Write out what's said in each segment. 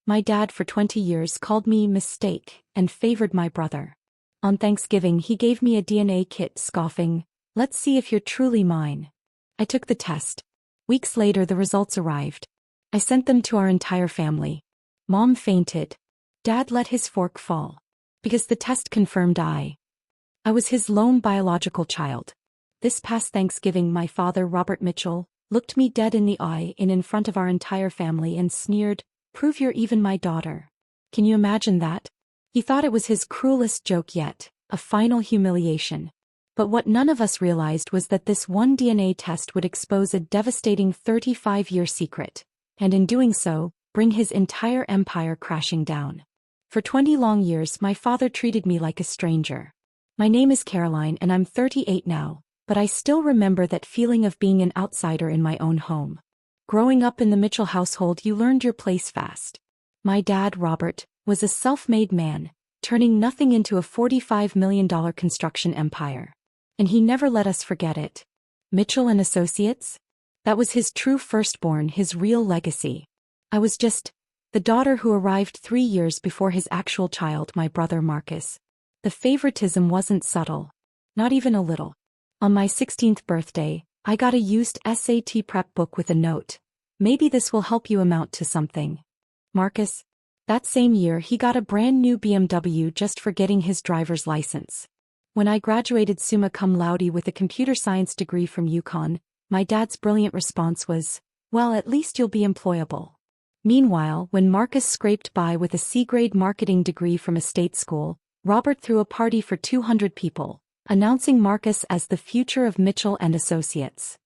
My dad for 20 years called me mistake and favored my brother. On Thanksgiving he gave me a DNA kit, scoffing, "Let's see if you're truly mine." I took the test. Weeks later the results arrived. I sent them to our entire family. Mom fainted. Dad let his fork fall. Because the test confirmed I was his lone biological child. This past Thanksgiving my father, Robert Mitchell, looked me dead in the eye in front of our entire family and sneered, "Prove you're even my daughter." Can you imagine that? He thought it was his cruelest joke yet, a final humiliation. But what none of us realized was that this one DNA test would expose a devastating 35-year secret, and in doing so, bring his entire empire crashing down. For 20 long years my father treated me like a stranger. My name is Caroline and I'm 38 now, but I still remember that feeling of being an outsider in my own home. Growing up in the Mitchell household, you learned your place fast. My dad, Robert, was a self-made man, turning nothing into a $45 million construction empire. And he never let us forget it. Mitchell and Associates? That was his true firstborn, his real legacy. I was just the daughter who arrived 3 years before his actual child, my brother Marcus. The favoritism wasn't subtle. Not even a little. On my 16th birthday, I got a used SAT prep book with a note. "Maybe this will help you amount to something." Marcus? That same year he got a brand new BMW just for getting his driver's license. When I graduated summa cum laude with a computer science degree from UConn, my dad's brilliant response was, "Well, at least you'll be employable." Meanwhile, when Marcus scraped by with a C-grade marketing degree from a state school, Robert threw a party for 200 people, announcing Marcus as the future of Mitchell and Associates.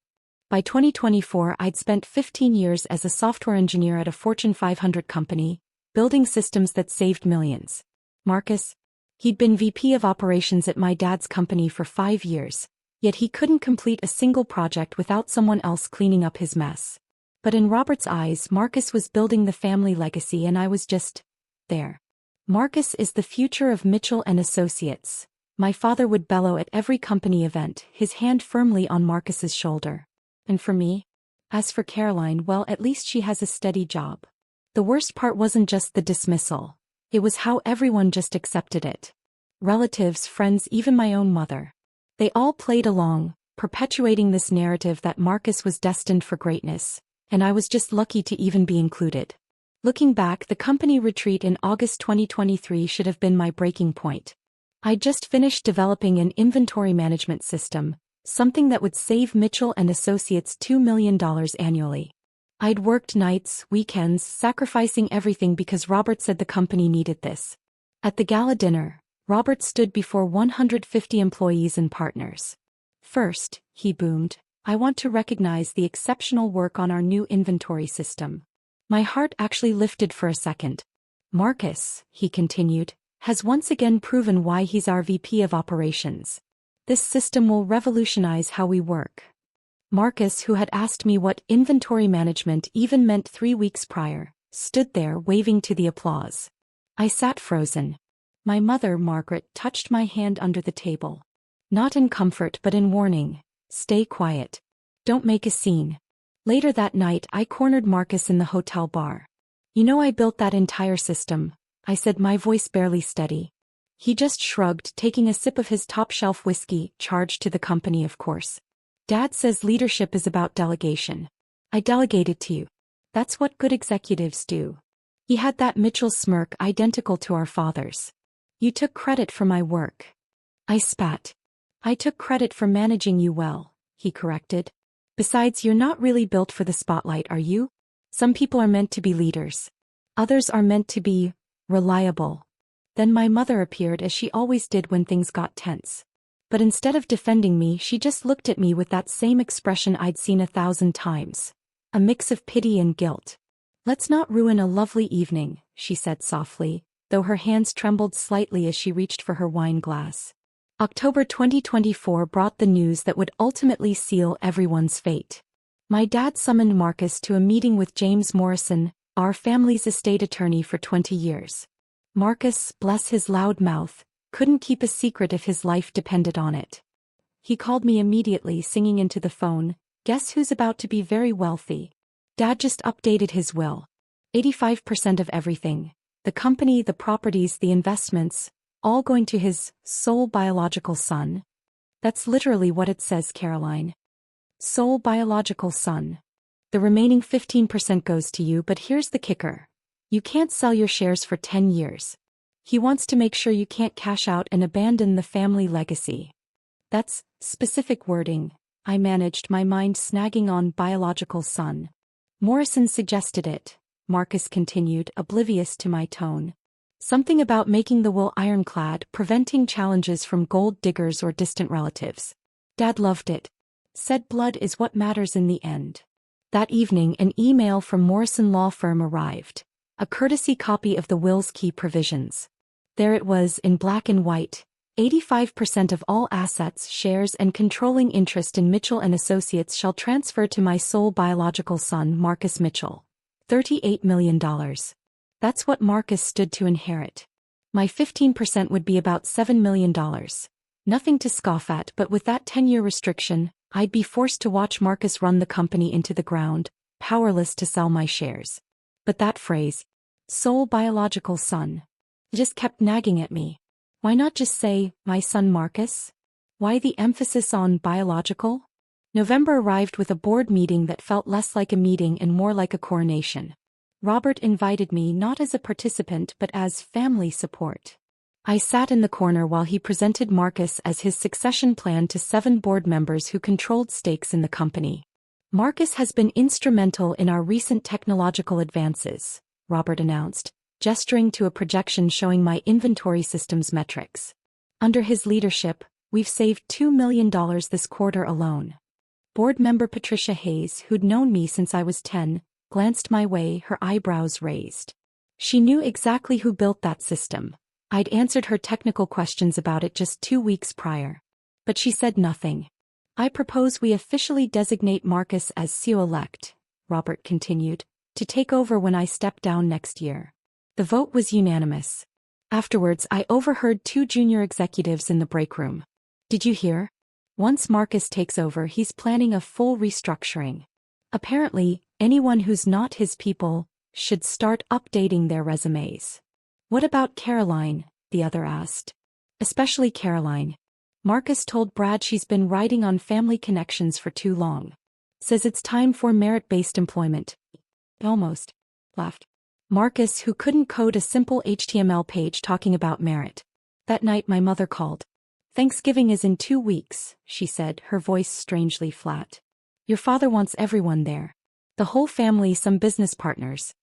By 2024 I'd spent 15 years as a software engineer at a Fortune 500 company, building systems that saved millions. Marcus? He'd been VP of operations at my dad's company for 5 years, yet he couldn't complete a single project without someone else cleaning up his mess. But in Robert's eyes, Marcus was building the family legacy and I was just there. "Marcus is the future of Mitchell and Associates," my father would bellow at every company event, his hand firmly on Marcus's shoulder. And for me? As for Caroline, well, at least she has a steady job. The worst part wasn't just the dismissal. It was how everyone just accepted it. Relatives, friends, even my own mother. They all played along, perpetuating this narrative that Marcus was destined for greatness, and I was just lucky to even be included. Looking back, the company retreat in August 2023 should have been my breaking point. I'd just finished developing an inventory management system, something that would save Mitchell and Associates $2 million annually. I'd worked nights, weekends, sacrificing everything because Robert said the company needed this. At the gala dinner, Robert stood before 150 employees and partners. "First," he boomed, "I want to recognize the exceptional work on our new inventory system." My heart actually lifted for a second. "Marcus," he continued, "has once again proven why he's our VP of operations. This system will revolutionize how we work." Marcus, who had asked me what inventory management even meant 3 weeks prior, stood there waving to the applause. I sat frozen. My mother, Margaret, touched my hand under the table. Not in comfort but in warning. "Stay quiet. Don't make a scene." Later that night I cornered Marcus in the hotel bar. "You know I built that entire system," I said, my voice barely steady. He just shrugged, taking a sip of his top-shelf whiskey, charged to the company of course. "Dad says leadership is about delegation. I delegated to you. That's what good executives do." He had that Mitchell smirk identical to our father's. "You took credit for my work." I spat. "I took credit for managing you well," he corrected. "Besides, you're not really built for the spotlight, are you? Some people are meant to be leaders. Others are meant to be reliable." Then my mother appeared, as she always did when things got tense. But instead of defending me, she just looked at me with that same expression I'd seen 1,000 times. A mix of pity and guilt. "Let's not ruin a lovely evening," she said softly, though her hands trembled slightly as she reached for her wine glass. October 2024 brought the news that would ultimately seal everyone's fate. My dad summoned Marcus to a meeting with James Morrison, our family's estate attorney for 20 years. Marcus, bless his loud mouth, couldn't keep a secret if his life depended on it. He called me immediately, singing into the phone, "Guess who's about to be very wealthy? Dad just updated his will." 85% of everything. The company, the properties, the investments, all going to his sole biological son. That's literally what it says, Caroline. Sole biological son. The remaining 15% goes to you, but here's the kicker. You can't sell your shares for 10 years. He wants to make sure you can't cash out and abandon the family legacy. That's specific wording. I managed, my mind snagging on biological son. Morrison suggested it, Marcus continued, oblivious to my tone. Something about making the will ironclad, preventing challenges from gold diggers or distant relatives. Dad loved it. Said blood is what matters in the end. That evening, an email from Morrison Law Firm arrived. A courtesy copy of the will's key provisions. There it was, in black and white. 85% of all assets, shares and controlling interest in Mitchell & Associates shall transfer to my sole biological son, Marcus Mitchell. $38 million. That's what Marcus stood to inherit. My 15% would be about $7 million. Nothing to scoff at, but with that 10-year restriction, I'd be forced to watch Marcus run the company into the ground, powerless to sell my shares. But that phrase, sole biological son, just kept nagging at me. Why not just say, my son Marcus? Why the emphasis on biological? November arrived with a board meeting that felt less like a meeting and more like a coronation. Robert invited me not as a participant but as family support. I sat in the corner while he presented Marcus as his succession plan to 7 board members who controlled stakes in the company. Marcus has been instrumental in our recent technological advances, Robert announced, gesturing to a projection showing my inventory systems metrics. Under his leadership, we've saved $2 million this quarter alone. Board member Patricia Hayes, who'd known me since I was 10, glanced my way, her eyebrows raised. She knew exactly who built that system. I'd answered her technical questions about it just 2 weeks prior. But she said nothing. I propose we officially designate Marcus as CEO-elect, Robert continued, to take over when I step down next year. The vote was unanimous. Afterwards, I overheard 2 junior executives in the break room. Did you hear? Once Marcus takes over, he's planning a full restructuring. Apparently, anyone who's not his people should start updating their resumes. What about Caroline? The other asked. Especially Caroline. Marcus told Brad she's been riding on family connections for too long. Says it's time for merit-based employment. Almost. Laughed. Marcus, who couldn't code a simple HTML page talking about merit. That night my mother called. Thanksgiving is in 2 weeks, she said, her voice strangely flat. Your father wants everyone there. The whole family, some business partners.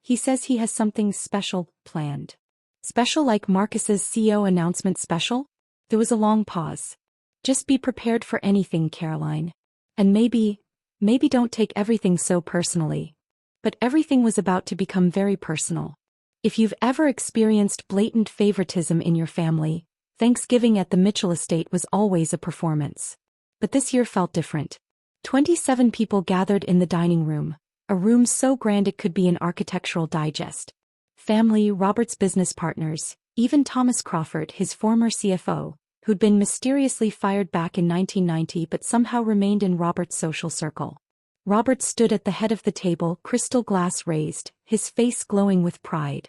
He says he has something special planned. Special like Marcus's CEO announcement special? There was a long pause. Just be prepared for anything, Caroline. And maybe don't take everything so personally. But everything was about to become very personal. If you've ever experienced blatant favoritism in your family, Thanksgiving at the Mitchell estate was always a performance. But this year felt different. 27 people gathered in the dining room, a room so grand it could be an architectural digest. Family, Robert's business partners, even Thomas Crawford, his former CFO, who'd been mysteriously fired back in 1990 but somehow remained in Robert's social circle. Robert stood at the head of the table, crystal glass raised, his face glowing with pride.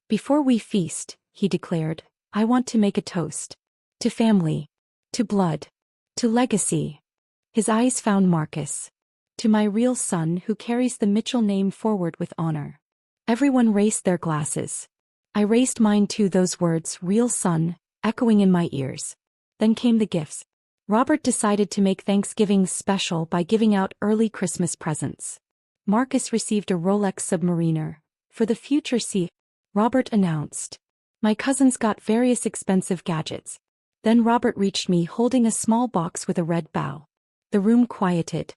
Before we feast, he declared, I want to make a toast. To family. To blood. To legacy. His eyes found Marcus. To my real son who carries the Mitchell name forward with honor. Everyone raised their glasses. I raised mine too, those words, real son, echoing in my ears. Then came the gifts. Robert decided to make Thanksgiving special by giving out early Christmas presents. Marcus received a Rolex Submariner. For the future see, Robert announced. My cousins got various expensive gadgets. Then Robert reached me holding a small box with a red bow. The room quieted.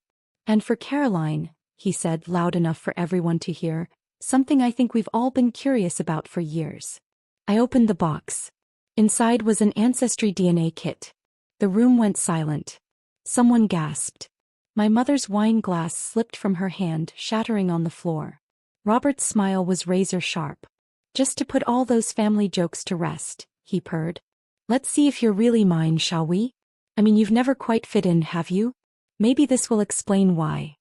And for Caroline, he said loud enough for everyone to hear, something I think we've all been curious about for years. I opened the box. Inside was an Ancestry DNA kit. The room went silent. Someone gasped. My mother's wine glass slipped from her hand, shattering on the floor. Robert's smile was razor sharp. Just to put all those family jokes to rest, he purred. Let's see if you're really mine, shall we? I mean, you've never quite fit in, have you? Maybe this will explain why.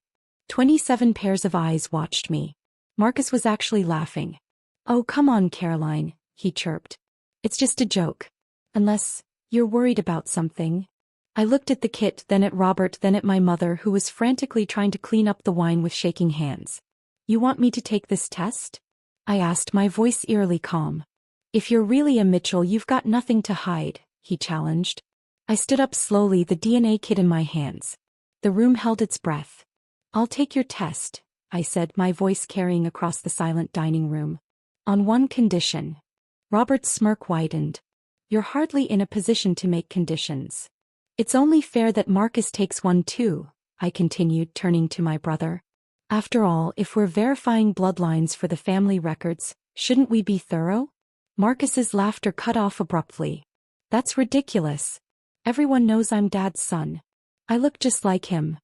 27 pairs of eyes watched me. Marcus was actually laughing. "Oh, come on, Caroline," he chirped. "It's just a joke. Unless you're worried about something." I looked at the kit, then at Robert, then at my mother, who was frantically trying to clean up the wine with shaking hands. "You want me to take this test?" I asked, my voice eerily calm. "If you're really a Mitchell, you've got nothing to hide," he challenged. I stood up slowly, the DNA kit in my hands. The room held its breath. "I'll take your test," I said, my voice carrying across the silent dining room. "On one condition." Robert's smirk widened. "You're hardly in a position to make conditions. It's only fair that Marcus takes one too," I continued, turning to my brother. "After all, if we're verifying bloodlines for the family records, shouldn't we be thorough?" Marcus's laughter cut off abruptly. "That's ridiculous. Everyone knows I'm Dad's son. I look just like him."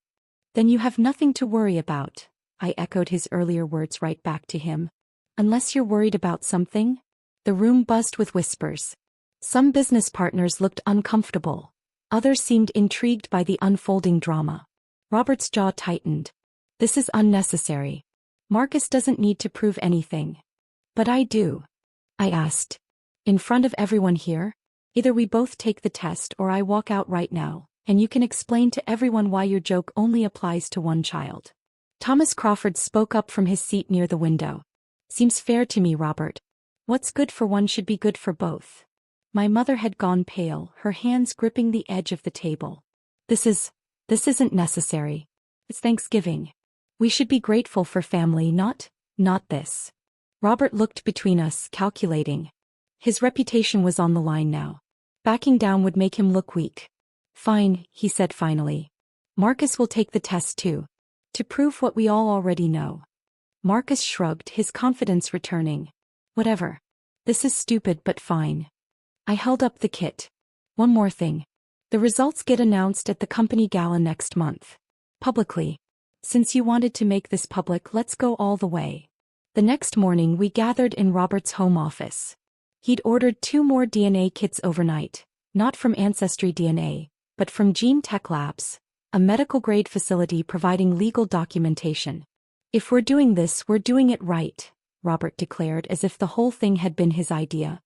"Then you have nothing to worry about," I echoed his earlier words right back to him. "Unless you're worried about something?" The room buzzed with whispers. Some business partners looked uncomfortable. Others seemed intrigued by the unfolding drama. Robert's jaw tightened. "This is unnecessary. Marcus doesn't need to prove anything." "But I do," I asked. "In front of everyone here? Either we both take the test or I walk out right now, and you can explain to everyone why your joke only applies to one child." Thomas Crawford spoke up from his seat near the window. "Seems fair to me, Robert. What's good for one should be good for both." My mother had gone pale, her hands gripping the edge of the table. This isn't necessary. It's Thanksgiving. We should be grateful for family, not this." Robert looked between us, calculating. His reputation was on the line now. Backing down would make him look weak. "Fine," he said finally. "Marcus will take the test too. To prove what we all already know." Marcus shrugged, his confidence returning. "Whatever. This is stupid but fine." I held up the kit. "One more thing. The results get announced at the company gala next month. Publicly. Since you wanted to make this public, let's go all the way." The next morning we gathered in Robert's home office. He'd ordered 2 more DNA kits overnight, not from Ancestry DNA, but from Gene Tech Labs, a medical-grade facility providing legal documentation. "If we're doing this, we're doing it right," Robert declared, as if the whole thing had been his idea.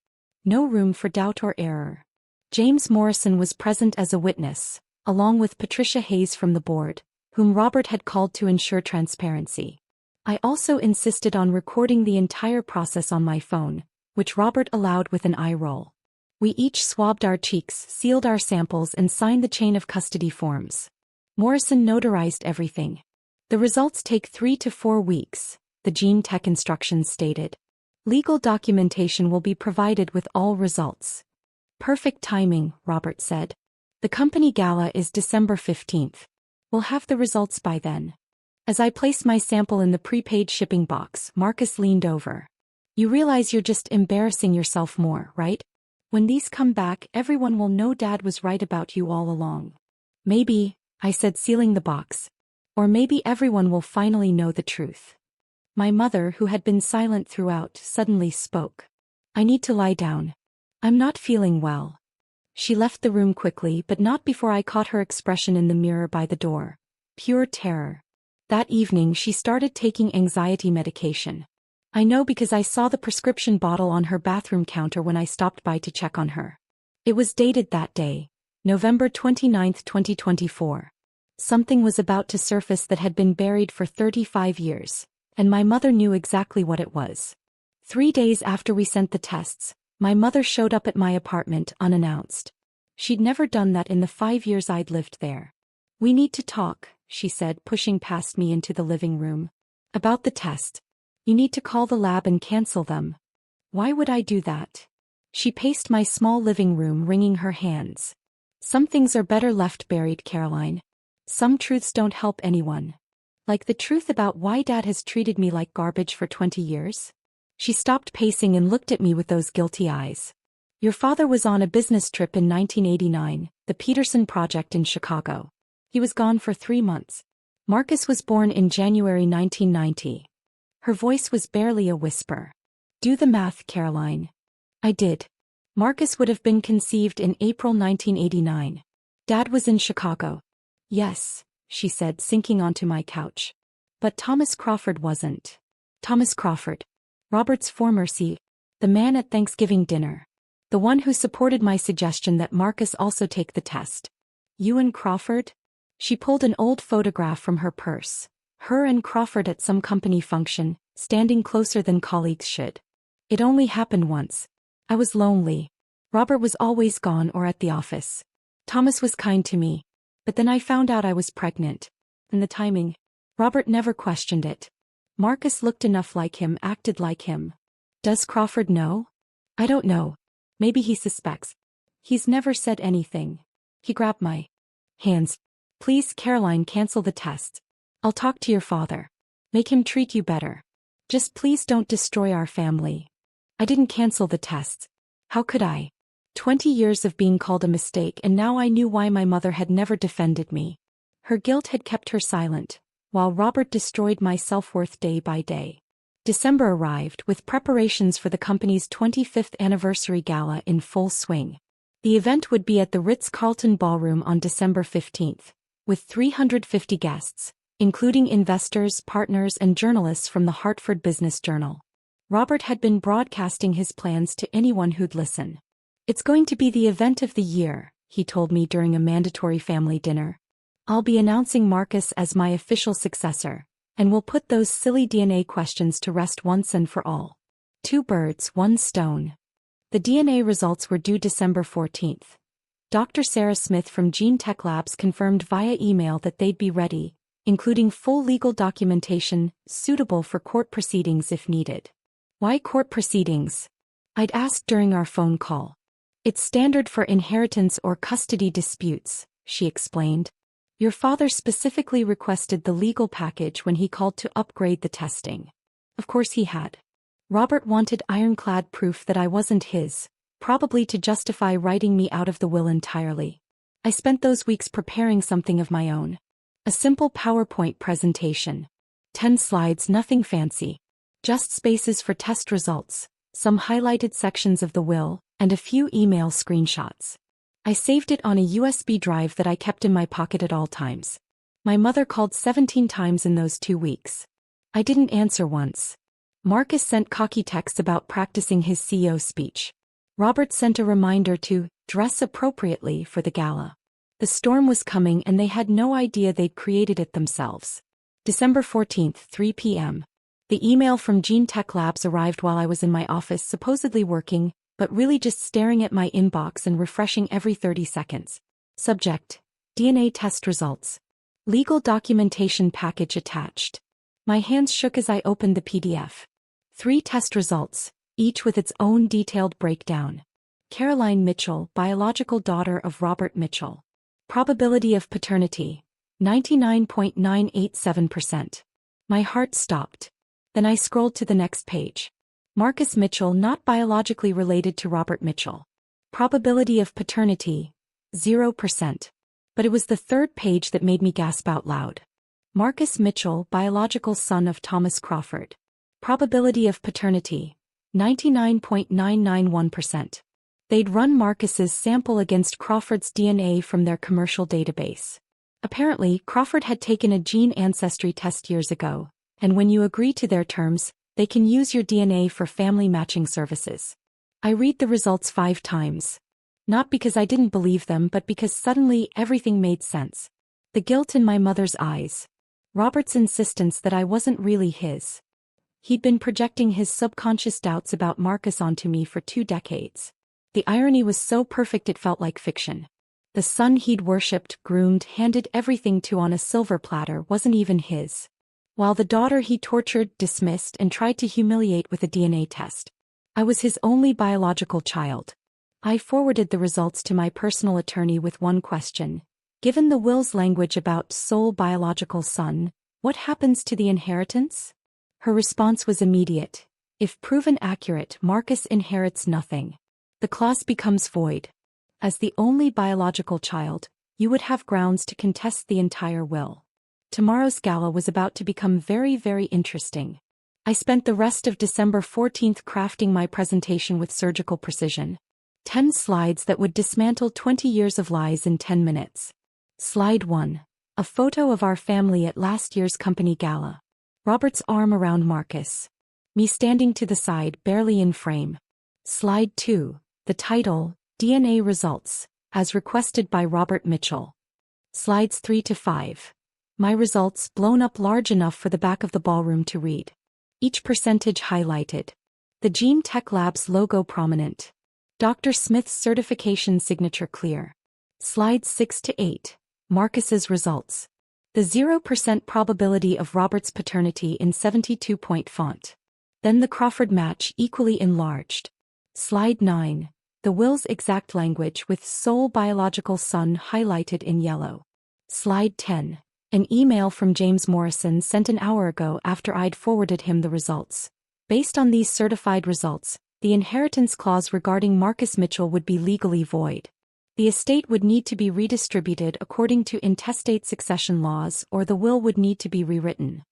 No room for doubt or error. James Morrison was present as a witness, along with Patricia Hayes from the board, whom Robert had called to ensure transparency. I also insisted on recording the entire process on my phone, which Robert allowed with an eye roll. We each swabbed our cheeks, sealed our samples, and signed the chain of custody forms. Morrison notarized everything. "The results take 3 to 4 weeks, the Gene Tech instructions stated. Legal documentation will be provided with all results." "Perfect timing," Robert said. "The company gala is December 15th. We'll have the results by then." As I placed my sample in the prepaid shipping box, Marcus leaned over. "You realize you're just embarrassing yourself more, right? When these come back, everyone will know Dad was right about you all along." "Maybe," I said, sealing the box. "Or maybe everyone will finally know the truth." My mother, who had been silent throughout, suddenly spoke. "I need to lie down. I'm not feeling well." She left the room quickly, but not before I caught her expression in the mirror by the door. Pure terror. That evening she started taking anxiety medication. I know because I saw the prescription bottle on her bathroom counter when I stopped by to check on her. It was dated that day, November 29, 2024. Something was about to surface that had been buried for 35 years. And my mother knew exactly what it was. 3 days after we sent the tests, my mother showed up at my apartment unannounced. She'd never done that in the 5 years I'd lived there. "We need to talk," she said, pushing past me into the living room. "About the test. You need to call the lab and cancel them." "Why would I do that?" She paced my small living room, wringing her hands. "Some things are better left buried, Caroline. Some truths don't help anyone. Like the truth about why Dad has treated me like garbage for 20 years. She stopped pacing and looked at me with those guilty eyes. "Your father was on a business trip in 1989, the Peterson Project in Chicago. He was gone for 3 months. Marcus was born in January 1990. Her voice was barely a whisper. "Do the math, Caroline." I did. Marcus would have been conceived in April 1989. Dad was in Chicago. "Yes," she said, sinking onto my couch. "But Thomas Crawford wasn't." Thomas Crawford. Robert's former CEO. The man at Thanksgiving dinner. The one who supported my suggestion that Marcus also take the test. You and Crawford? She pulled an old photograph from her purse. Her and Crawford at some company function, standing closer than colleagues should. It only happened once. I was lonely. Robert was always gone or at the office. Thomas was kind to me. But then I found out I was pregnant. And the timing. Robert never questioned it. Marcus looked enough like him, acted like him. Does Crawford know? I don't know. Maybe he suspects. He's never said anything. He grabbed my hands. Please, Caroline, cancel the test. I'll talk to your father. Make him treat you better. Just please don't destroy our family. I didn't cancel the test. How could I? 20 years of being called a mistake, and now I knew why my mother had never defended me. Her guilt had kept her silent, while Robert destroyed my self-worth day by day. December arrived with preparations for the company's 25th anniversary gala in full swing. The event would be at the Ritz-Carlton Ballroom on December 15th, with 350 guests, including investors, partners, and journalists from the Hartford Business Journal. Robert had been broadcasting his plans to anyone who'd listen. It's going to be the event of the year, he told me during a mandatory family dinner. I'll be announcing Marcus as my official successor, and we'll put those silly DNA questions to rest once and for all. 2 birds, 1 stone. The DNA results were due December 14th. Dr. Sarah Smith from Gene Tech Labs confirmed via email that they'd be ready, including full legal documentation, suitable for court proceedings if needed. Why court proceedings? I'd asked during our phone call. It's standard for inheritance or custody disputes, she explained. Your father specifically requested the legal package when he called to upgrade the testing. Of course he had. Robert wanted ironclad proof that I wasn't his, probably to justify writing me out of the will entirely. I spent those weeks preparing something of my own. A simple PowerPoint presentation. 10 slides, nothing fancy. Just spaces for test results, some highlighted sections of the will, and a few email screenshots. I saved it on a USB drive that I kept in my pocket at all times. My mother called 17 times in those 2 weeks. I didn't answer once. Marcus sent cocky texts about practicing his CEO speech. Robert sent a reminder to dress appropriately for the gala. The storm was coming and they had no idea they'd created it themselves. December 14th, 3 p.m. The email from Gene Tech Labs arrived while I was in my office supposedly working, but really just staring at my inbox and refreshing every 30 seconds. Subject: DNA test results. Legal documentation package attached. My hands shook as I opened the PDF. 3 test results, each with its own detailed breakdown. Caroline Mitchell, biological daughter of Robert Mitchell. Probability of paternity: 99.987%. My heart stopped. Then I scrolled to the next page. Marcus Mitchell, not biologically related to Robert Mitchell. Probability of paternity: 0%. But it was the 3rd page that made me gasp out loud. Marcus Mitchell, biological son of Thomas Crawford. Probability of paternity: 99.991%. They'd run Marcus's sample against Crawford's DNA from their commercial database. Apparently, Crawford had taken a gene ancestry test years ago, and when you agree to their terms, they can use your DNA for family matching services. I read the results 5 times. Not because I didn't believe them, but because suddenly everything made sense. The guilt in my mother's eyes. Robert's insistence that I wasn't really his. He'd been projecting his subconscious doubts about Marcus onto me for 2 decades. The irony was so perfect it felt like fiction. The son he'd worshipped, groomed, handed everything to on a silver platter wasn't even his. While the daughter he tortured, dismissed, and tried to humiliate with a DNA test. I was his only biological child. I forwarded the results to my personal attorney with one question. Given the will's language about sole biological son, what happens to the inheritance? Her response was immediate. If proven accurate, Marcus inherits nothing. The clause becomes void. As the only biological child, you would have grounds to contest the entire will. Tomorrow's gala was about to become very, very interesting. I spent the rest of December 14th crafting my presentation with surgical precision. 10 slides that would dismantle 20 years of lies in 10 minutes. Slide 1. A photo of our family at last year's company gala. Robert's arm around Marcus, Me standing to the side, barely in frame. Slide 2. The title, DNA Results, as requested by Robert Mitchell. Slides 3 to 5. My results blown up large enough for the back of the ballroom to read. Each percentage highlighted. The Gene Tech Labs logo prominent. Dr. Smith's certification signature clear. Slides 6 to 8. Marcus's results. The 0% probability of Robert's paternity in 72-point font. Then the Crawford match equally enlarged. Slide 9. The will's exact language with sole biological son highlighted in yellow. Slide 10. An email from James Morrison sent an hour ago after I'd forwarded him the results. Based on these certified results, the inheritance clause regarding Marcus Mitchell would be legally void. The estate would need to be redistributed according to intestate succession laws, or the will would need to be rewritten.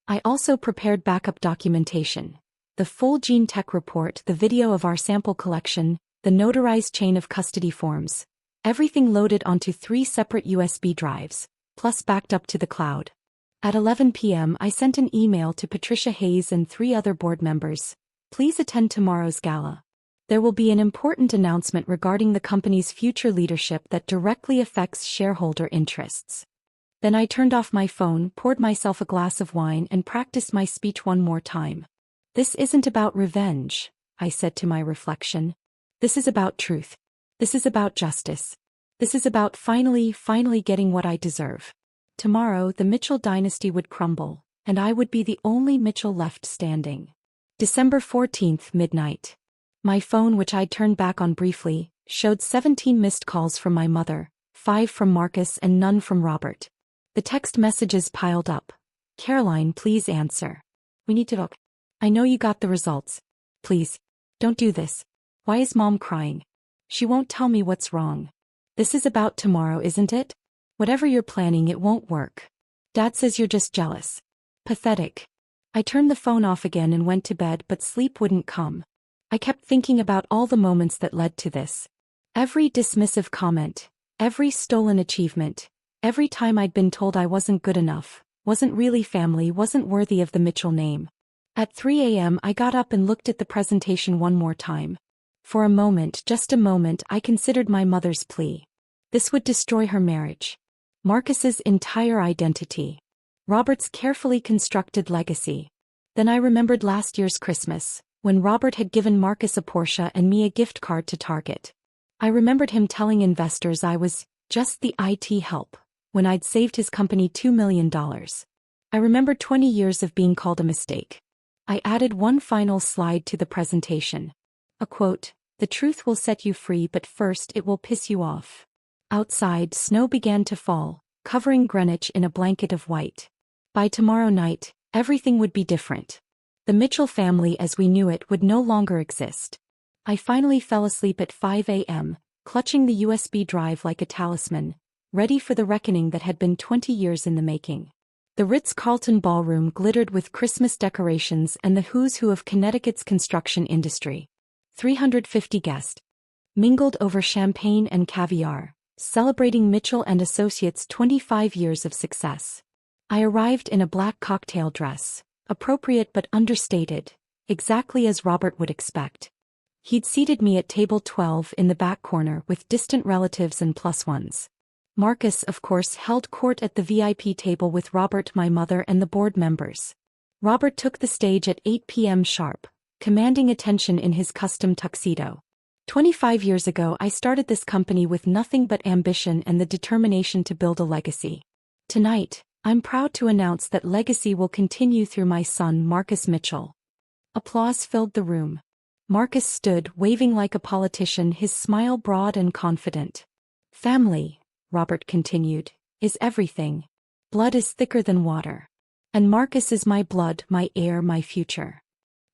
I also prepared backup documentation. The full Gene Tech report, the video of our sample collection, the notarized chain of custody forms. Everything loaded onto 3 separate USB drives, plus backed up to the cloud. At 11 p.m. I sent an email to Patricia Hayes and 3 other board members. Please attend tomorrow's gala. There will be an important announcement regarding the company's future leadership that directly affects shareholder interests. Then I turned off my phone, poured myself a glass of wine, and practiced my speech one more time. This isn't about revenge, I said to my reflection. This is about truth. This is about justice. This is about finally getting what I deserve. Tomorrow the Mitchell dynasty would crumble, and I would be the only Mitchell left standing. December 14th, midnight. My phone, which I'd turned back on briefly, showed 17 missed calls from my mother, 5 from Marcus and none from Robert. The text messages piled up. Caroline, please answer. We need to talk. I know you got the results. Please. Don't do this. Why is Mom crying? She won't tell me what's wrong. This is about tomorrow, isn't it? Whatever you're planning, it won't work. Dad says you're just jealous. Pathetic. I turned the phone off again and went to bed, but sleep wouldn't come. I kept thinking about all the moments that led to this. Every dismissive comment, every stolen achievement, every time I'd been told I wasn't good enough, wasn't really family, wasn't worthy of the Mitchell name. At 3 a.m. I got up and looked at the presentation one more time. For a moment, just a moment, I considered my mother's plea. This would destroy her marriage. Marcus's entire identity. Robert's carefully constructed legacy. Then I remembered last year's Christmas, when Robert had given Marcus a Porsche and me a gift card to Target. I remembered him telling investors I was just the IT help, when I'd saved his company $2 million. I remembered 20 years of being called a mistake. I added one final slide to the presentation. A quote, "The truth will set you free, but first it will piss you off." Outside, snow began to fall, covering Greenwich in a blanket of white. By tomorrow night, everything would be different. The Mitchell family as we knew it would no longer exist. I finally fell asleep at 5 a.m., clutching the USB drive like a talisman, ready for the reckoning that had been 20 years in the making. The Ritz-Carlton ballroom glittered with Christmas decorations and the who's who of Connecticut's construction industry. 350 guests mingled over champagne and caviar, celebrating Mitchell and Associates' 25 years of success. I arrived in a black cocktail dress, appropriate but understated, exactly as Robert would expect. He'd seated me at table 12 in the back corner with distant relatives and plus ones. Marcus, of course, held court at the VIP table with Robert, my mother, and the board members. Robert took the stage at 8 p.m. sharp, commanding attention in his custom tuxedo. 25 years ago I started this company with nothing but ambition and the determination to build a legacy. Tonight, I'm proud to announce that legacy will continue through my son Marcus Mitchell. Applause filled the room. Marcus stood, waving like a politician, his smile broad and confident. "Family," Robert continued, "is everything. Blood is thicker than water. And Marcus is my blood, my heir, my future."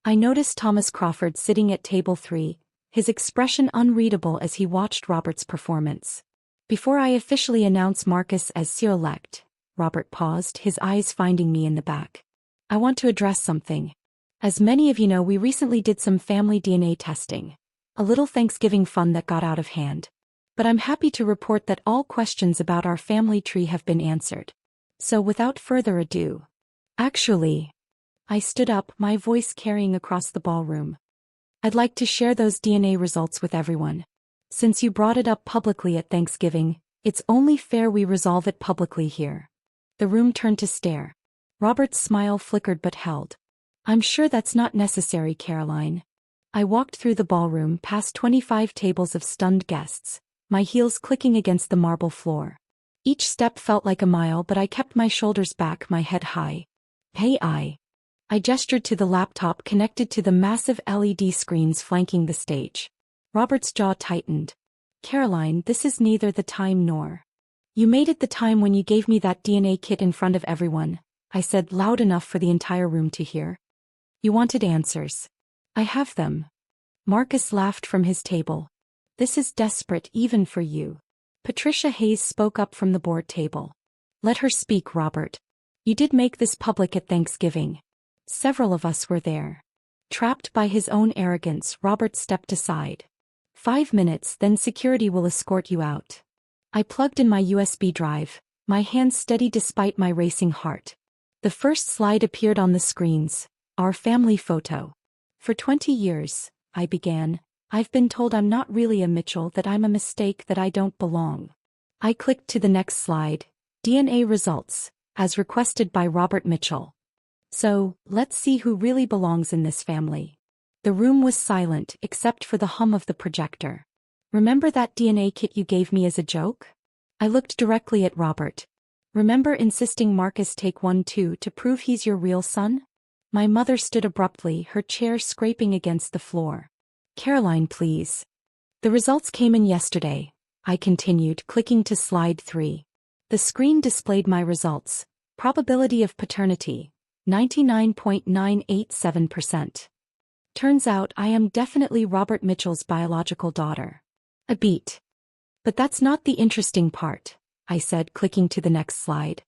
I noticed Thomas Crawford sitting at table 3, his expression unreadable as he watched Robert's performance. "Before I officially announce Marcus as seer-elect," Robert paused, his eyes finding me in the back. "I want to address something. As many of you know, we recently did some family DNA testing. A little Thanksgiving fun that got out of hand. But I'm happy to report that all questions about our family tree have been answered. So without further ado. Actually, I stood up, my voice carrying across the ballroom. I'd like to share those DNA results with everyone. Since you brought it up publicly at Thanksgiving, it's only fair we resolve it publicly here. The room turned to stare. Robert's smile flickered but held. I'm sure that's not necessary, Caroline. I walked through the ballroom past 25 tables of stunned guests, my heels clicking against the marble floor. Each step felt like a mile, but I kept my shoulders back, my head high. Hey, I gestured to the laptop connected to the massive LED screens flanking the stage. Robert's jaw tightened. Caroline, this is neither the time nor. You made it the time when you gave me that DNA kit in front of everyone, I said loud enough for the entire room to hear. You wanted answers. I have them. Marcus laughed from his table. This is desperate even for you. Patricia Hayes spoke up from the board table. Let her speak, Robert. You did make this public at Thanksgiving. Several of us were there. Trapped by his own arrogance, Robert stepped aside. 5 minutes, then security will escort you out. I plugged in my USB drive, my hands steady despite my racing heart. The first slide appeared on the screens, our family photo. For 20 years, I began, I've been told I'm not really a Mitchell, that I'm a mistake, that I don't belong. I clicked to the next slide, DNA results, as requested by Robert Mitchell. So, let's see who really belongs in this family. The room was silent except for the hum of the projector. Remember that DNA kit you gave me as a joke? I looked directly at Robert. Remember insisting Marcus take one too to prove he's your real son? My mother stood abruptly, her chair scraping against the floor. Caroline, please. The results came in yesterday, I continued, clicking to slide 3. The screen displayed my results. Probability of paternity, 99.987%. Turns out I am definitely Robert Mitchell's biological daughter. A beat. But that's not the interesting part, I said, clicking to the next slide.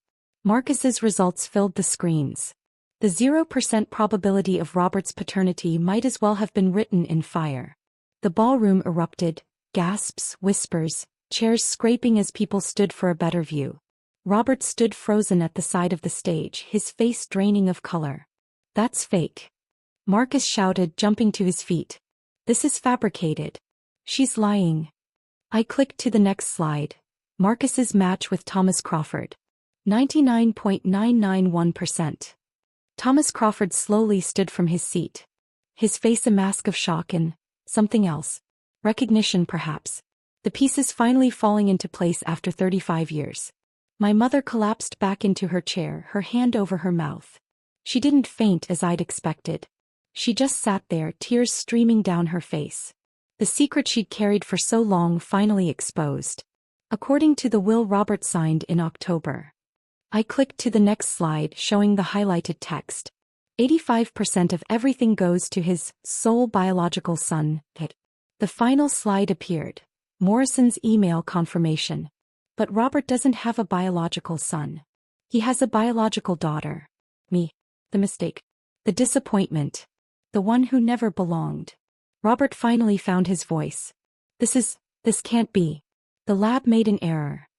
Marcus's results filled the screens. The 0% probability of Robert's paternity might as well have been written in fire. The ballroom erupted, gasps, whispers, chairs scraping as people stood for a better view. Robert stood frozen at the side of the stage, his face draining of color. That's fake. Marcus shouted, jumping to his feet. This is fabricated. She's lying. I clicked to the next slide. Marcus's match with Thomas Crawford. 99.991%. Thomas Crawford slowly stood from his seat. His face a mask of shock and something else. Recognition, perhaps. The pieces finally falling into place after 35 years. My mother collapsed back into her chair, her hand over her mouth. She didn't faint as I'd expected. She just sat there, tears streaming down her face. The secret she'd carried for so long finally exposed. According to the will Robert signed in October. I clicked to the next slide, showing the highlighted text. 85% of everything goes to his sole biological son. The final slide appeared. Morrison's email confirmation. But Robert doesn't have a biological son. He has a biological daughter. Me. The mistake. The disappointment. The one who never belonged. Robert finally found his voice. This can't be. The lab made an error.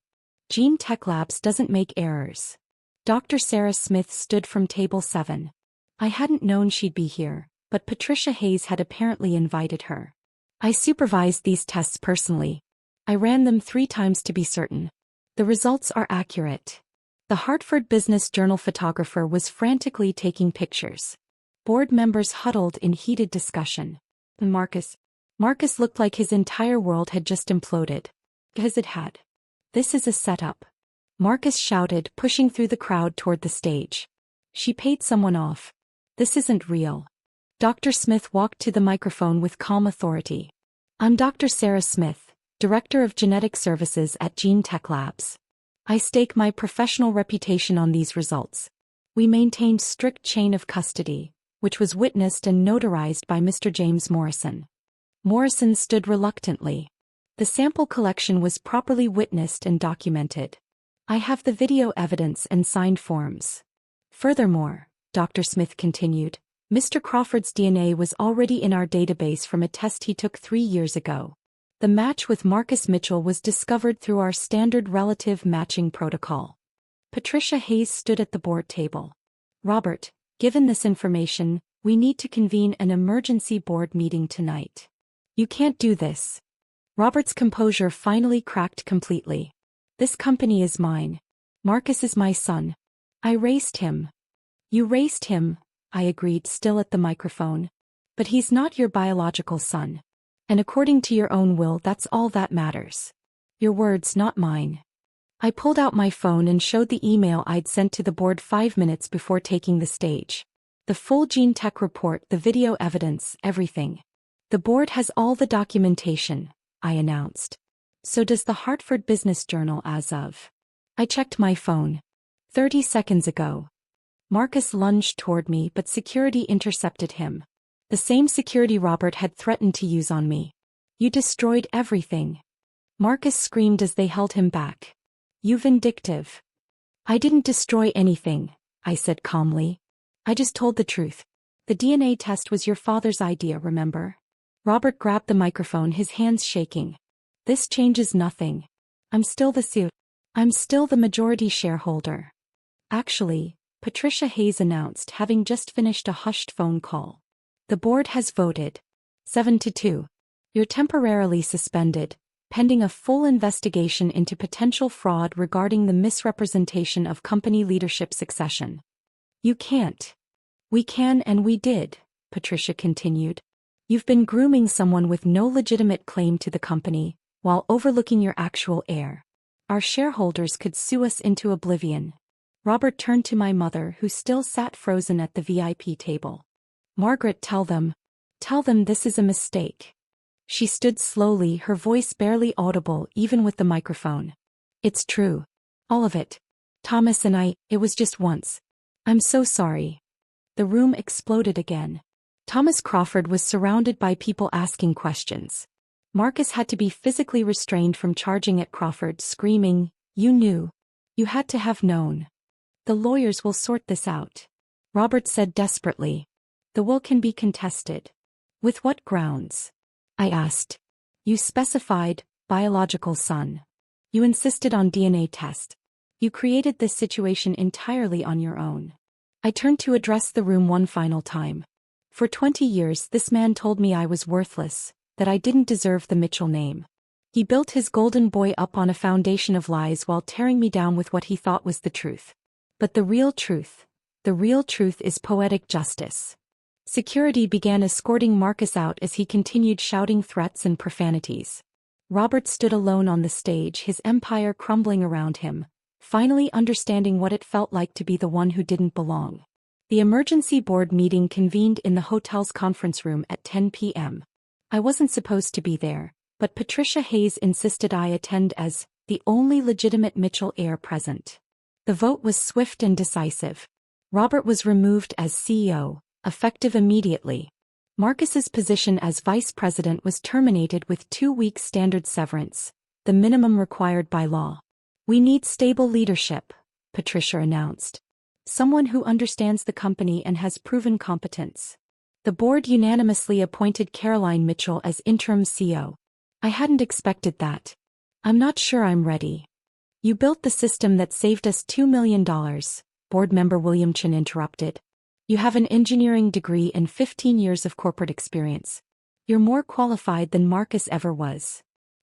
Gene Tech Labs doesn't make errors. Dr. Sarah Smith stood from table 7. I hadn't known she'd be here, but Patricia Hayes had apparently invited her. I supervised these tests personally. I ran them 3 times to be certain. The results are accurate. The Hartford Business Journal photographer was frantically taking pictures. Board members huddled in heated discussion. And Marcus looked like his entire world had just imploded. Because it had. This is a setup. Marcus shouted, pushing through the crowd toward the stage. She paid someone off. This isn't real. Dr. Smith walked to the microphone with calm authority. I'm Dr. Sarah Smith, Director of Genetic Services at Gene Tech Labs. I stake my professional reputation on these results. We maintained strict chain of custody, which was witnessed and notarized by Mr. James Morrison. Morrison stood reluctantly. The sample collection was properly witnessed and documented. I have the video evidence and signed forms. Furthermore, Dr. Smith continued, Mr. Crawford's DNA was already in our database from a test he took 3 years ago. The match with Marcus Mitchell was discovered through our standard relative matching protocol. Patricia Hayes stood at the board table. Robert, Given this information, we need to convene an emergency board meeting tonight. You can't do this. Robert's composure finally cracked completely. This company is mine. Marcus is my son. I raised him. You raised him, I agreed, still at the microphone. But he's not your biological son. And according to your own will, that's all that matters. Your words, not mine. I pulled out my phone and showed the email I'd sent to the board 5 minutes before taking the stage. The full gene tech report, the video evidence, everything. The board has all the documentation, I announced. So does the Hartford Business Journal as of. I checked my phone. 30 seconds ago. Marcus lunged toward me, but security intercepted him. The same security Robert had threatened to use on me. You destroyed everything. Marcus screamed as they held him back. You vindictive. I didn't destroy anything, I said calmly. I just told the truth. The DNA test was your father's idea, remember? Robert grabbed the microphone, his hands shaking. This changes nothing. I'm still the CEO. I'm still the majority shareholder. Actually, Patricia Hayes announced, having just finished a hushed phone call. The board has voted. 7-2. You're temporarily suspended, pending a full investigation into potential fraud regarding the misrepresentation of company leadership succession. You can't. We can and we did, Patricia continued. You've been grooming someone with no legitimate claim to the company, while overlooking your actual heir. Our shareholders could sue us into oblivion. Robert turned to my mother, who still sat frozen at the VIP table. Margaret, tell them this is a mistake. She stood slowly, her voice barely audible even with the microphone. It's true. All of it. Thomas and I, it was just once. I'm so sorry. The room exploded again. Thomas Crawford was surrounded by people asking questions. Marcus had to be physically restrained from charging at Crawford, screaming, "You knew. You had to have known. The lawyers will sort this out." Robert said desperately. The will can be contested. With what grounds? I asked. You specified, biological son. You insisted on DNA test. You created this situation entirely on your own. I turned to address the room one final time. For 20 years this man told me I was worthless, that I didn't deserve the Mitchell name. He built his golden boy up on a foundation of lies while tearing me down with what he thought was the truth. But the real truth is poetic justice. Security began escorting Marcus out as he continued shouting threats and profanities. Robert stood alone on the stage, his empire crumbling around him, finally understanding what it felt like to be the one who didn't belong. The emergency board meeting convened in the hotel's conference room at 10 p.m. I wasn't supposed to be there, but Patricia Hayes insisted I attend as the only legitimate Mitchell heir present. The vote was swift and decisive. Robert was removed as CEO, effective immediately. Marcus's position as vice president was terminated with 2 weeks standard severance, the minimum required by law. We need stable leadership, Patricia announced. Someone who understands the company and has proven competence. The board unanimously appointed Caroline Mitchell as interim CEO. I hadn't expected that. I'm not sure I'm ready. You built the system that saved us $2 million, board member William Chin interrupted. You have an engineering degree and 15 years of corporate experience. You're more qualified than Marcus ever was.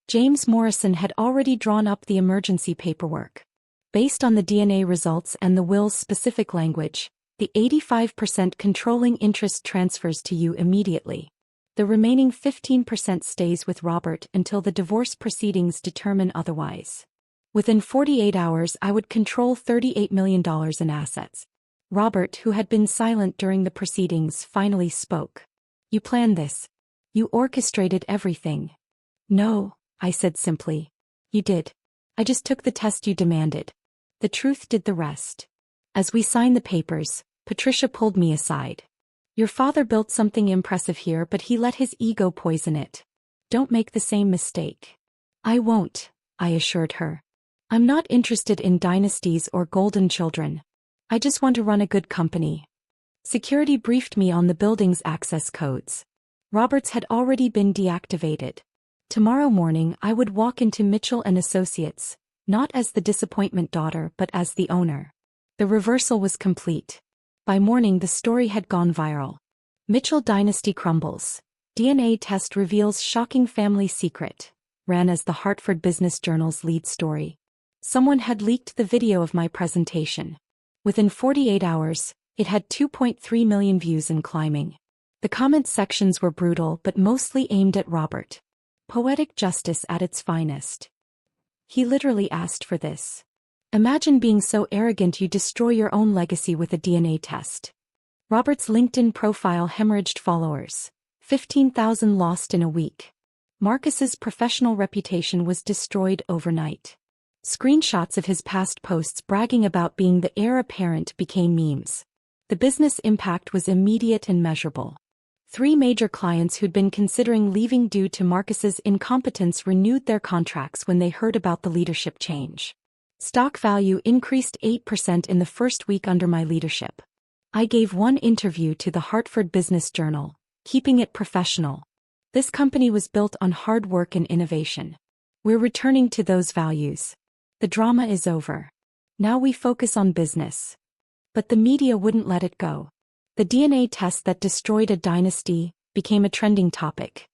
James Morrison had already drawn up the emergency paperwork. Based on the DNA results and the will's specific language, the 85% controlling interest transfers to you immediately. The remaining 15% stays with Robert until the divorce proceedings determine otherwise. Within 48 hours I would control $38 million in assets. Robert, who had been silent during the proceedings, finally spoke. You planned this. You orchestrated everything. No, I said simply. You did. I just took the test you demanded. The truth did the rest. As we signed the papers, Patricia pulled me aside. Your father built something impressive here, but he let his ego poison it. Don't make the same mistake. I won't, I assured her. I'm not interested in dynasties or golden children. I just want to run a good company. Security briefed me on the building's access codes. Roberts had already been deactivated. Tomorrow morning I would walk into Mitchell & Associates, not as the disappointment daughter but as the owner. The reversal was complete. By morning the story had gone viral. Mitchell dynasty crumbles. DNA test reveals shocking family secret. Ran as the Hartford Business Journal's lead story. Someone had leaked the video of my presentation. Within 48 hours, it had 2.3 million views and climbing. The comment sections were brutal but mostly aimed at Robert. Poetic justice at its finest. He literally asked for this. Imagine being so arrogant you destroy your own legacy with a DNA test. Robert's LinkedIn profile hemorrhaged followers. 15,000 lost in a week. Marcus's professional reputation was destroyed overnight. Screenshots of his past posts bragging about being the heir apparent became memes. The business impact was immediate and measurable. 3 major clients who'd been considering leaving due to Marcus's incompetence renewed their contracts when they heard about the leadership change. Stock value increased 8% in the first week under my leadership. I gave one interview to the Hartford Business Journal, keeping it professional. This company was built on hard work and innovation. We're returning to those values. The drama is over. Now we focus on business. But the media wouldn't let it go. The DNA test that destroyed a dynasty became a trending topic.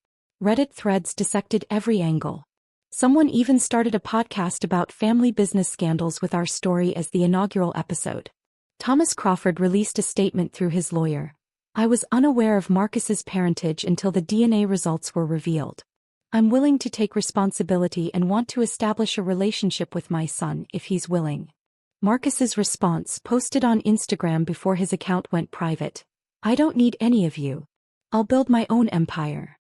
Reddit threads dissected every angle. Someone even started a podcast about family business scandals with our story as the inaugural episode. Thomas Crawford released a statement through his lawyer. I was unaware of Marcus's parentage until the DNA results were revealed. I'm willing to take responsibility and want to establish a relationship with my son if he's willing. Marcus's response, posted on Instagram before his account went private. I don't need any of you. I'll build my own empire.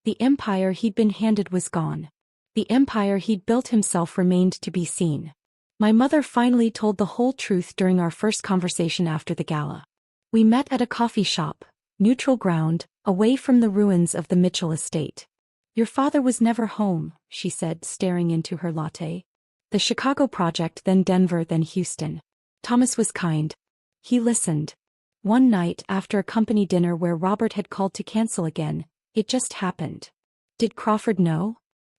The empire he'd been handed was gone. The empire he'd built himself remained to be seen. My mother finally told the whole truth during our first conversation after the gala. We met at a coffee shop, neutral ground, away from the ruins of the Mitchell estate. Your father was never home, she said, staring into her latte. The Chicago project, then Denver, then Houston. Thomas was kind. He listened. One night after a company dinner where Robert had called to cancel again, it just happened. Did Crawford know?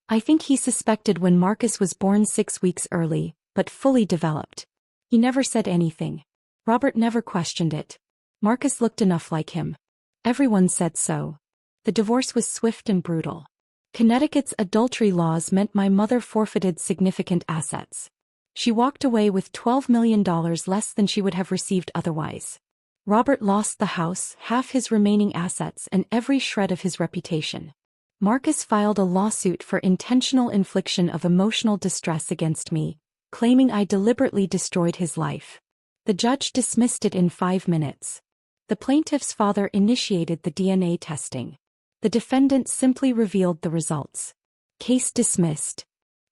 I think he suspected when Marcus was born 6 weeks early, but fully developed. He never said anything. Robert never questioned it. Marcus looked enough like him. Everyone said so. The divorce was swift and brutal. Connecticut's adultery laws meant my mother forfeited significant assets. She walked away with $12 million less than she would have received otherwise. Robert lost the house, half his remaining assets, and every shred of his reputation. Marcus filed a lawsuit for intentional infliction of emotional distress against me, claiming I deliberately destroyed his life. The judge dismissed it in 5 minutes. The plaintiff's father initiated the DNA testing. The defendant simply revealed the results. Case dismissed.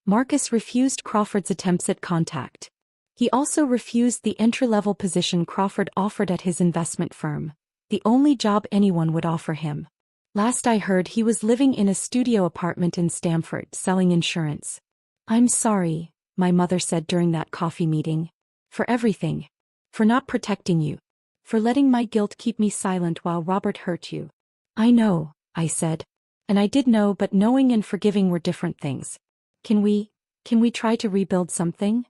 Marcus refused Crawford's attempts at contact. He also refused the entry-level position Crawford offered at his investment firm, the only job anyone would offer him. Last I heard, he was living in a studio apartment in Stamford, selling insurance. I'm sorry, my mother said during that coffee meeting. For everything. For not protecting you. For letting my guilt keep me silent while Robert hurt you. I know, I said. And I did know, but knowing and forgiving were different things. Can we try to rebuild something?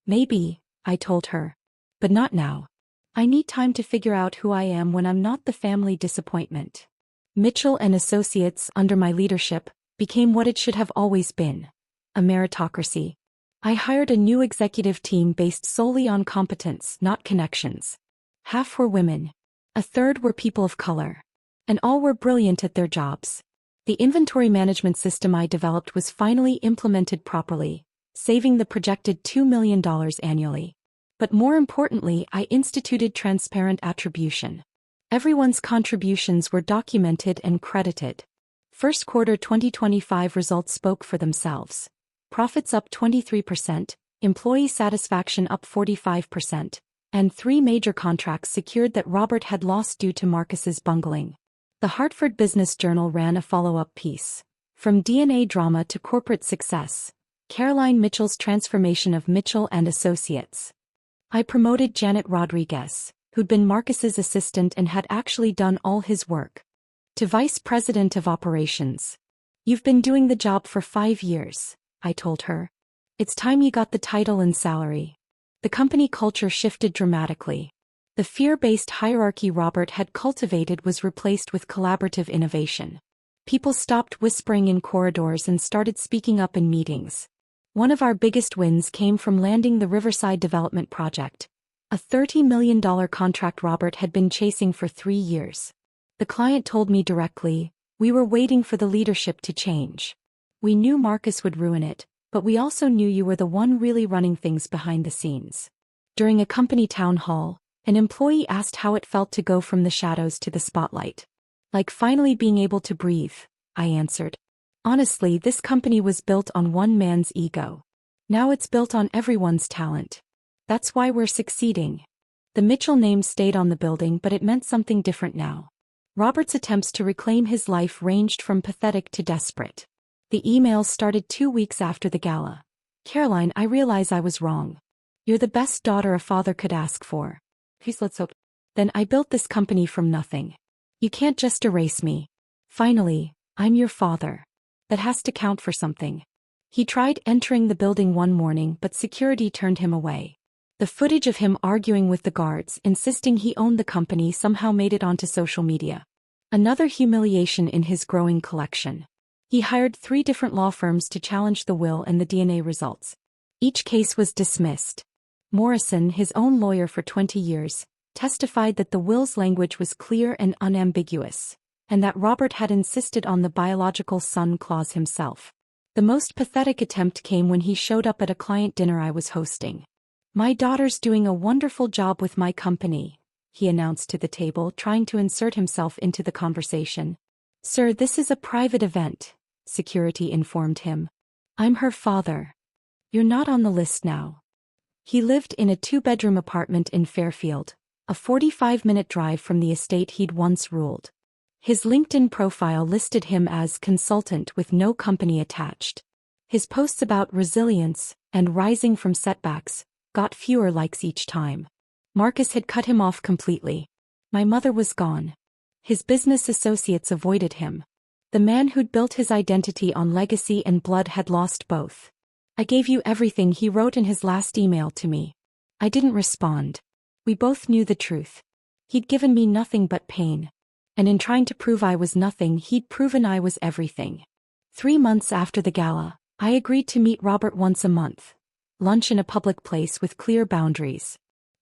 Maybe, I told her. But not now. I need time to figure out who I am when I'm not the family disappointment. Mitchell and Associates, under my leadership, became what it should have always been. A meritocracy. I hired a new executive team based solely on competence, not connections. Half were women. A third were people of color. And all were brilliant at their jobs. The inventory management system I developed was finally implemented properly, saving the projected $2 million annually. But more importantly, I instituted transparent attribution. Everyone's contributions were documented and credited. First quarter 2025 results spoke for themselves. Profits up 23%, employee satisfaction up 45%, and 3 major contracts secured that Robert had lost due to Marcus's bungling. The Hartford Business Journal ran a follow-up piece. From DNA drama to corporate success, Caroline Mitchell's transformation of Mitchell and Associates. I promoted Janet Rodriguez, who'd been Marcus's assistant and had actually done all his work, to vice president of operations. You've been doing the job for 5 years, I told her. It's time you got the title and salary. The company culture shifted dramatically. The fear-based hierarchy Robert had cultivated was replaced with collaborative innovation. People stopped whispering in corridors and started speaking up in meetings. One of our biggest wins came from landing the Riverside Development Project, a $30 million contract Robert had been chasing for 3 years. The client told me directly, "We were waiting for the leadership to change. We knew Marcus would ruin it, but we also knew you were the one really running things behind the scenes." During a company town hall, an employee asked how it felt to go from the shadows to the spotlight. "Like finally being able to breathe," I answered. "Honestly, this company was built on one man's ego. Now it's built on everyone's talent. That's why we're succeeding." The Mitchell name stayed on the building, but it meant something different now. Robert's attempts to reclaim his life ranged from pathetic to desperate. The emails started 2 weeks after the gala. "Caroline, I realize I was wrong. You're the best daughter a father could ask for. Let's hope. Then I built this company from nothing. You can't just erase me. Finally, I'm your father. That has to count for something." He tried entering the building one morning, but security turned him away. The footage of him arguing with the guards, insisting he owned the company, somehow made it onto social media. Another humiliation in his growing collection. He hired 3 different law firms to challenge the will and the DNA results. Each case was dismissed. Morrison, his own lawyer for 20 years, testified that the will's language was clear and unambiguous, and that Robert had insisted on the biological son clause himself. The most pathetic attempt came when he showed up at a client dinner I was hosting. "My daughter's doing a wonderful job with my company," he announced to the table, trying to insert himself into the conversation. "Sir, this is a private event," security informed him. "I'm her father. You're not on the list now." He lived in a 2-bedroom apartment in Fairfield, a 45-minute drive from the estate he'd once ruled. His LinkedIn profile listed him as consultant with no company attached. His posts about resilience and rising from setbacks got fewer likes each time. Marcus had cut him off completely. My mother was gone. His business associates avoided him. The man who'd built his identity on legacy and blood had lost both. "I gave you everything," he wrote in his last email to me. I didn't respond. We both knew the truth. He'd given me nothing but pain. And in trying to prove I was nothing, he'd proven I was everything. 3 months after the gala, I agreed to meet Robert once a month. Lunch in a public place with clear boundaries.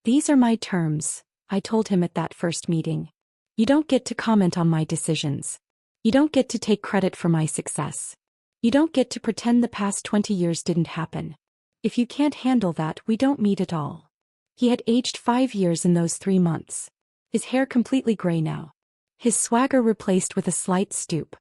"These are my terms," I told him at that first meeting. "You don't get to comment on my decisions. You don't get to take credit for my success. You don't get to pretend the past 20 years didn't happen. If you can't handle that, we don't meet at all." He had aged 5 years in those 3 months. His hair completely gray now. His swagger replaced with a slight stoop.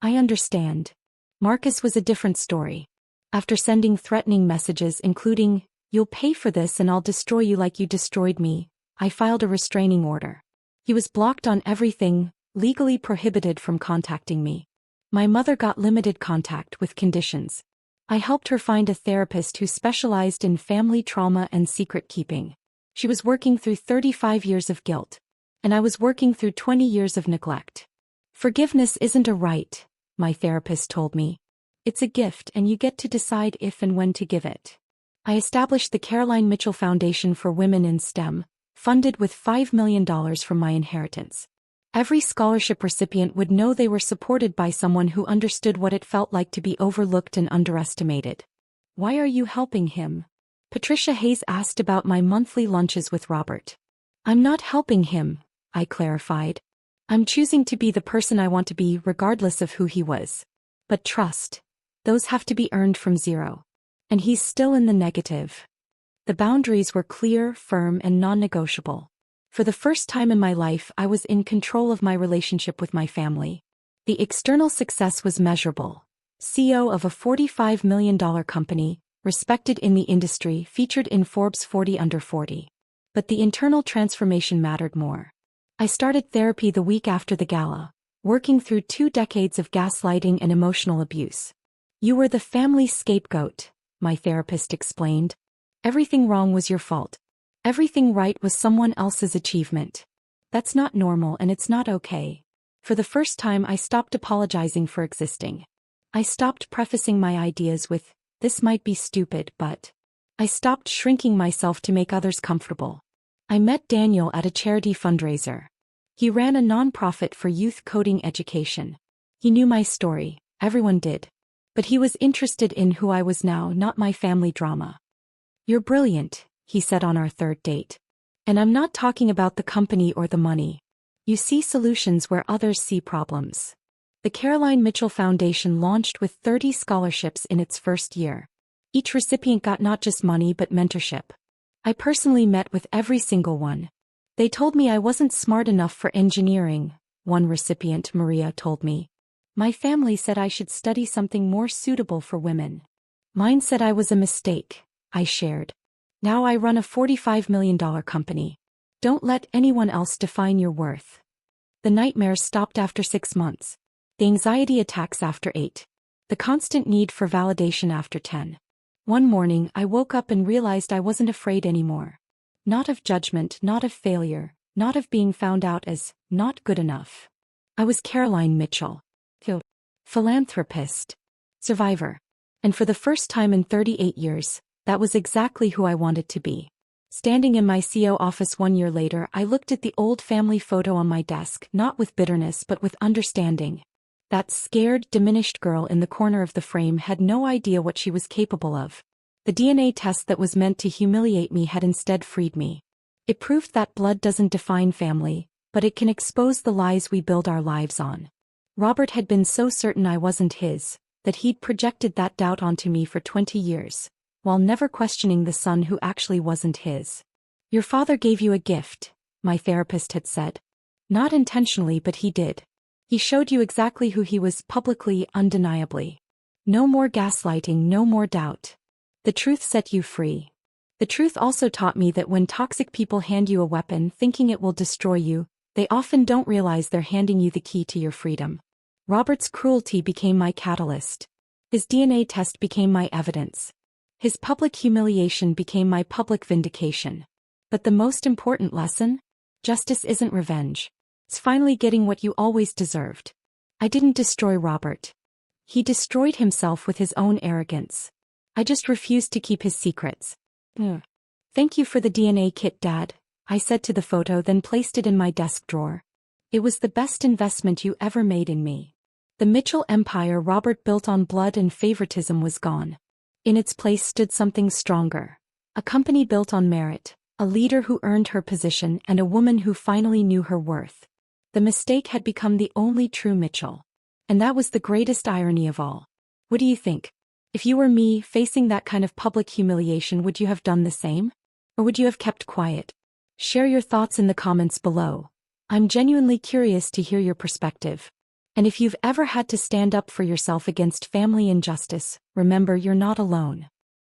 I understand. Marcus was a different story. After sending threatening messages including, "You'll pay for this and I'll destroy you like you destroyed me," I filed a restraining order. He was blocked on everything, legally prohibited from contacting me. My mother got limited contact with conditions. I helped her find a therapist who specialized in family trauma and secret keeping. She was working through 35 years of guilt. And I was working through 20 years of neglect. "Forgiveness isn't a right," my therapist told me. "It's a gift and you get to decide if and when to give it." I established the Caroline Mitchell Foundation for Women in STEM, funded with $5 million from my inheritance. Every scholarship recipient would know they were supported by someone who understood what it felt like to be overlooked and underestimated. "Why are you helping him?" Patricia Hayes asked about my monthly lunches with Robert. "I'm not helping him," I clarified. "I'm choosing to be the person I want to be regardless of who he was. But trust, those have to be earned from zero. And he's still in the negative." The boundaries were clear, firm, and non-negotiable. For the first time in my life, I was in control of my relationship with my family. The external success was measurable. CEO of a $45 million company, respected in the industry, featured in Forbes 40 Under 40. But the internal transformation mattered more. I started therapy the week after the gala, working through 2 decades of gaslighting and emotional abuse. "You were the family scapegoat," my therapist explained. "Everything wrong was your fault. Everything right was someone else's achievement. That's not normal and it's not okay." For the first time, I stopped apologizing for existing. I stopped prefacing my ideas with, "This might be stupid, but..." I stopped shrinking myself to make others comfortable. I met Daniel at a charity fundraiser. He ran a nonprofit for youth coding education. He knew my story, everyone did. But he was interested in who I was now, not my family drama. "You're brilliant," he said on our third date. "And I'm not talking about the company or the money. You see solutions where others see problems." The Caroline Mitchell Foundation launched with 30 scholarships in its first year. Each recipient got not just money but mentorship. I personally met with every single one. They told me I wasn't smart enough for engineering, one recipient, Maria, told me. My family said I should study something more suitable for women. Mine said I was a mistake, I shared. Now I run a $45 million company. Don't let anyone else define your worth. The nightmares stopped after 6 months. The anxiety attacks after 8. The constant need for validation after 10. One morning I woke up and realized I wasn't afraid anymore. Not of judgment, not of failure, not of being found out as not good enough. I was Caroline Mitchell. Philanthropist. Survivor. And for the first time in 38 years, that was exactly who I wanted to be. Standing in my CO office 1 year later, I looked at the old family photo on my desk, not with bitterness but with understanding. That scared, diminished girl in the corner of the frame had no idea what she was capable of. The DNA test that was meant to humiliate me had instead freed me. It proved that blood doesn't define family, but it can expose the lies we build our lives on. Robert had been so certain I wasn't his, that he'd projected that doubt onto me for 20 years, while never questioning the son who actually wasn't his. "Your father gave you a gift," my therapist had said. "Not intentionally, but he did. He showed you exactly who he was publicly, undeniably. No more gaslighting, no more doubt. The truth set you free." The truth also taught me that when toxic people hand you a weapon thinking it will destroy you, they often don't realize they're handing you the key to your freedom. Robert's cruelty became my catalyst. His DNA test became my evidence. His public humiliation became my public vindication. But the most important lesson? Justice isn't revenge. It's finally getting what you always deserved. I didn't destroy Robert. He destroyed himself with his own arrogance. I just refused to keep his secrets. "Thank you for the DNA kit, Dad," I said to the photo, then placed it in my desk drawer. "It was the best investment you ever made in me." The Mitchell empire Robert built on blood and favoritism was gone. In its place stood something stronger. A company built on merit, a leader who earned her position, and a woman who finally knew her worth. The mistake had become the only true Mitchell. And that was the greatest irony of all. What do you think? If you were me, facing that kind of public humiliation, would you have done the same? Or would you have kept quiet? Share your thoughts in the comments below. I'm genuinely curious to hear your perspective. And if you've ever had to stand up for yourself against family injustice, remember you're not alone.